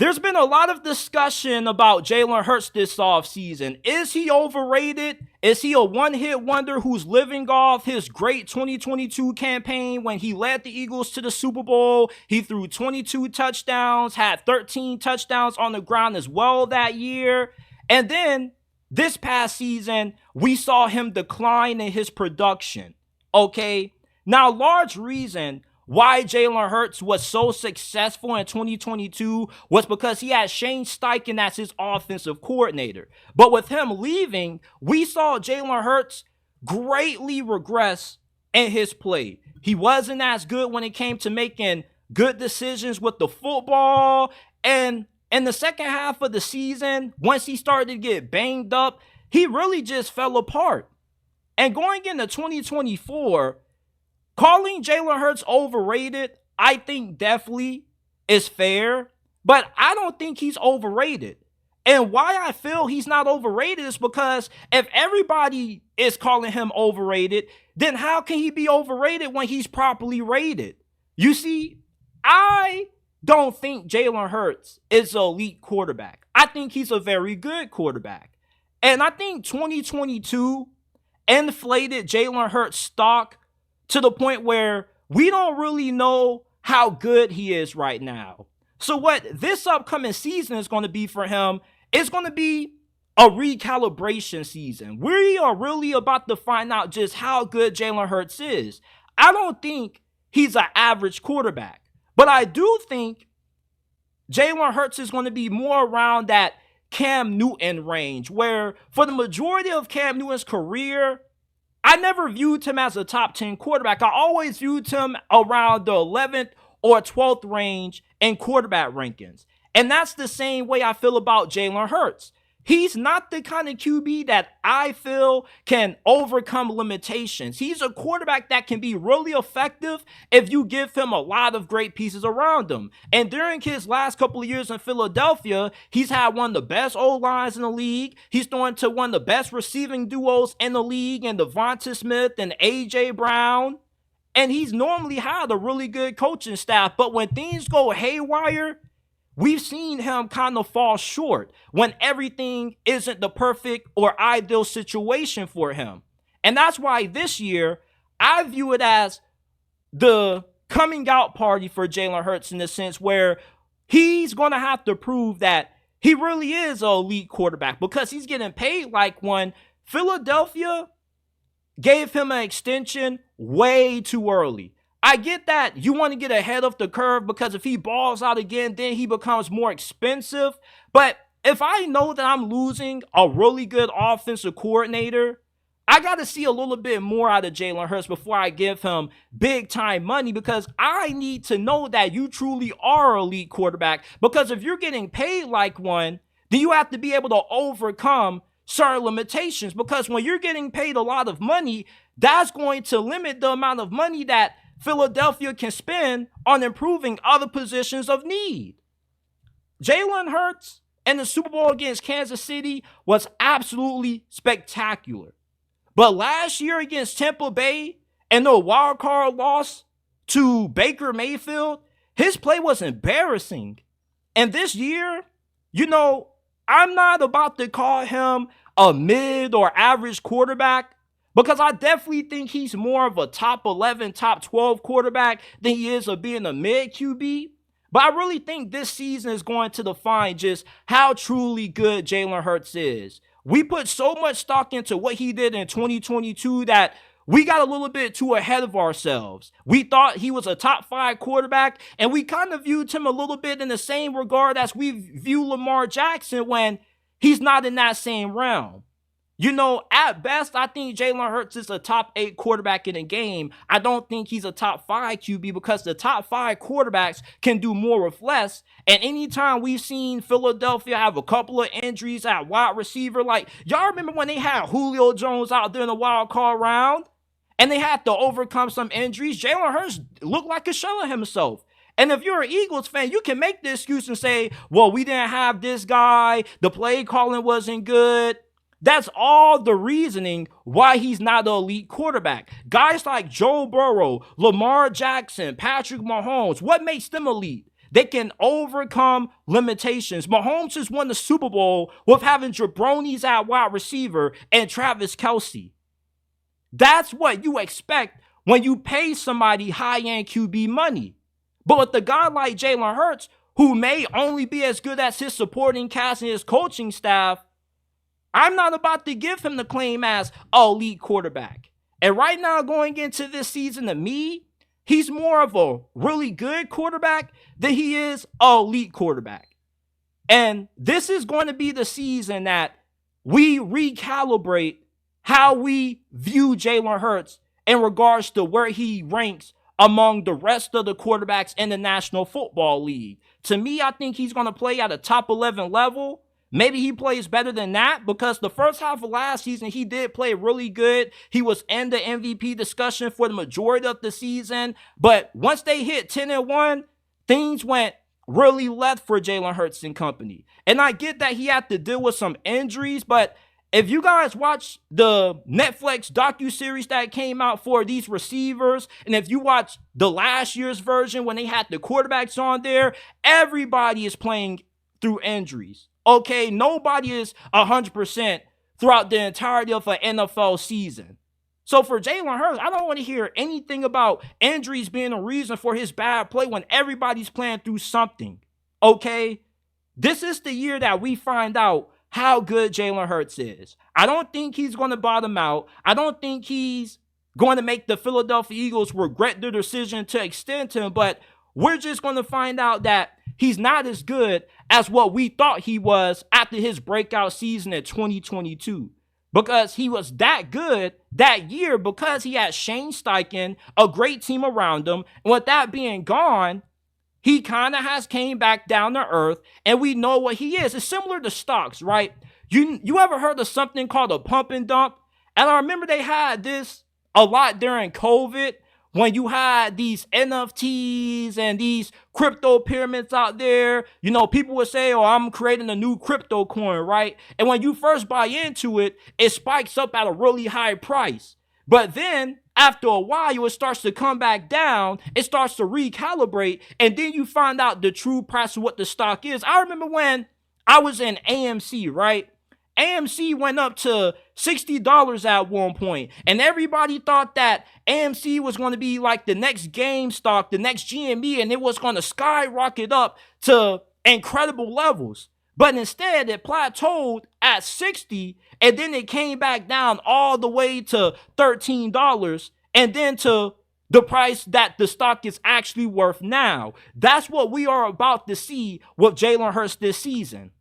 There's been a lot of discussion about Jalen Hurts this offseason. Is he overrated? Is he a one-hit wonder who's living off his great 2022 campaign when he led the Eagles to the Super Bowl? He threw 22 touchdowns, had 13 touchdowns on the ground as well that year. And then this past season, we saw him decline in his production. Okay? Now, large reason why Jalen Hurts was so successful in 2022 was because he had Shane Steichen as his offensive coordinator. But with him leaving, we saw Jalen Hurts greatly regress in his play. He wasn't as good when it came to making good decisions with the football. And in the second half of the season, once he started to get banged up, he really just fell apart. And going into 2024, calling Jalen Hurts overrated, I think definitely is fair, but I don't think he's overrated. And why I feel he's not overrated is because if everybody is calling him overrated, then how can he be overrated when he's properly rated? You see, I don't think Jalen Hurts is an elite quarterback. I think he's a very good quarterback. And I think 2022 inflated Jalen Hurts' stock to the point where we don't really know how good he is right now. So what this upcoming season is going to be for him is going to be a recalibration season. We are really about to find out just how good Jalen Hurts is. I don't think he's an average quarterback, but I do think Jalen Hurts is going to be more around that Cam Newton range, where for the majority of Cam Newton's career, I never viewed him as a top 10 quarterback. I always viewed him around the 11th or 12th range in quarterback rankings. And that's the same way I feel about Jalen Hurts. He's not the kind of QB that I feel can overcome limitations. He's a quarterback that can be really effective if you give him a lot of great pieces around him. And during his last couple of years in Philadelphia, he's had one of the best O-lines in the league. He's throwing to one of the best receiving duos in the league, and Devonta Smith and A.J. Brown. And he's normally had a really good coaching staff. But when things go haywire, we've seen him kind of fall short when everything isn't the perfect or ideal situation for him. And that's why this year, I view it as the coming out party for Jalen Hurts in the sense where he's going to have to prove that he really is an elite quarterback because he's getting paid like one. Philadelphia gave him an extension way too early. I get that you want to get ahead of the curve because if he balls out again, then he becomes more expensive. But if I know that I'm losing a really good offensive coordinator, I got to see a little bit more out of Jalen Hurts before I give him big time money because I need to know that you truly are an elite quarterback. Because if you're getting paid like one, then you have to be able to overcome certain limitations. Because when you're getting paid a lot of money, that's going to limit the amount of money that Philadelphia can spend on improving other positions of need. Jalen Hurts in the Super Bowl against Kansas City was absolutely spectacular. But last year against Tampa Bay and the wild card loss to Baker Mayfield, his play was embarrassing. And this year, I'm not about to call him a mid or average quarterback, because I definitely think he's more of a top 11, top 12 quarterback than he is of being a mid QB. But I really think this season is going to define just how truly good Jalen Hurts is. We put so much stock into what he did in 2022 that we got a little bit too ahead of ourselves. We thought he was a top 5 quarterback, and we kind of viewed him a little bit in the same regard as we view Lamar Jackson when he's not in that same realm. At best, I think Jalen Hurts is a top 8 quarterback in a game. I don't think he's a top 5 QB because the top 5 quarterbacks can do more with less. And anytime we've seen Philadelphia have a couple of injuries at wide receiver, like y'all remember when they had Julio Jones out there in the wild card round and they had to overcome some injuries, Jalen Hurts looked like a shell of himself. And if you're an Eagles fan, you can make the excuse and say, well, we didn't have this guy. The play calling wasn't good. That's all the reasoning why he's not an elite quarterback. Guys like Joe Burrow, Lamar Jackson, Patrick Mahomes, what makes them elite? They can overcome limitations. Mahomes just won the Super Bowl with having jabronis at wide receiver and Travis Kelce. That's what you expect when you pay somebody high-end QB money. But with a guy like Jalen Hurts, who may only be as good as his supporting cast and his coaching staff, I'm not about to give him the claim as an elite quarterback. And right now, going into this season, to me, he's more of a really good quarterback than he is an elite quarterback. And this is going to be the season that we recalibrate how we view Jalen Hurts in regards to where he ranks among the rest of the quarterbacks in the National Football League. To me, I think he's going to play at a top 11 level. Maybe he plays better than that, because the first half of last season, he did play really good. He was in the MVP discussion for the majority of the season. But once they hit 10-1, things went really left for Jalen Hurts and company. And I get that he had to deal with some injuries, but if you guys watch the Netflix docuseries that came out for these receivers, and if you watch the last year's version when they had the quarterbacks on there, everybody is playing through injuries. Okay, nobody is 100% throughout the entirety of an NFL season. So for Jalen Hurts, I don't want to hear anything about injuries being a reason for his bad play when everybody's playing through something. Okay, this is the year that we find out how good Jalen Hurts is. I don't think he's going to bottom out. I don't think he's going to make the Philadelphia Eagles regret their decision to extend him, but we're just going to find out that he's not as good as what we thought he was after his breakout season in 2022. Because he was that good that year because he had Shane Steichen, a great team around him. And with that being gone, he kind of has came back down to earth, and we know what he is. It's similar to stocks, right? You ever heard of something called a pump and dump? And I remember they had this a lot during COVID, when you had these NFTs and these crypto pyramids out there. You know, people would say, oh, I'm creating a new crypto coin, right? And when you first buy into it, it spikes up at a really high price. But then after a while, it starts to come back down. It starts to recalibrate. And then you find out the true price of what the stock is. I remember when I was in AMC, right? AMC went up to $60 at one point, and everybody thought that AMC was going to be like the next GameStop, the next GME, and it was going to skyrocket up to incredible levels. But instead, it plateaued at 60, and then it came back down all the way to $13, and then to the price that the stock is actually worth now. That's what we are about to see with Jalen Hurts this season.